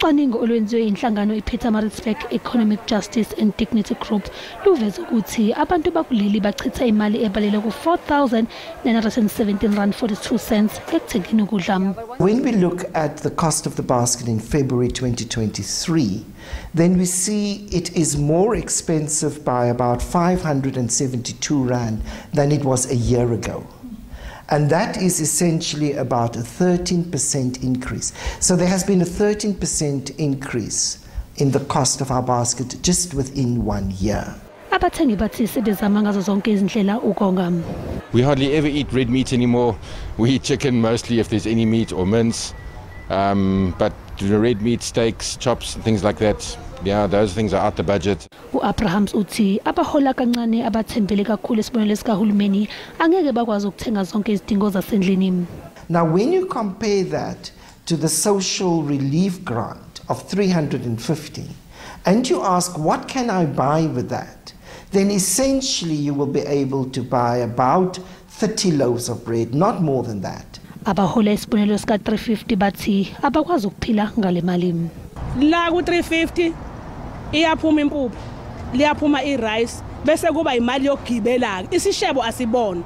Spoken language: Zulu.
Ucwaningo olwenziwe inhlangano i-Pietermaritzburg Economic Justice and Dignity Group luveza ukuthi abantu bakuleli bachitha imali ebalelwa ku R4,917.42 ekuthengeni ukudla. When we look at the cost of the basket in February 2023, then we see it is more expensive by about 572 Rand than it was a year ago. And that is essentially about a 13% increase. So there has been a 13% increase in the cost of our basket just within 1 year. Abathengi bathi sebezama ngazo zonke izindlela ukonga. We hardly ever eat red meat anymore. We eat chicken mostly if there's any meat or mince. But the red meat, steaks, chops, things like that, yeah, those things are out the budget. U-Abrahams uthi abahola kancane abathembele kakhulu esibonelo sikahulumeni angeke bakwazi ukuthenga zonke izidingo zasendlini. Now when you compare that to the social relief grant of 350 and you ask what can I buy with that, then essentially you will be able to buy about 30 loaves of bread, not more than that. Abahola esibonelo sika 350 bathi abakwazi ukuphila ngale mali. La ku 350 iyaphuma impuphu, liyaphuma irice, bese kuba imali yokugibela. Isishebo asibona.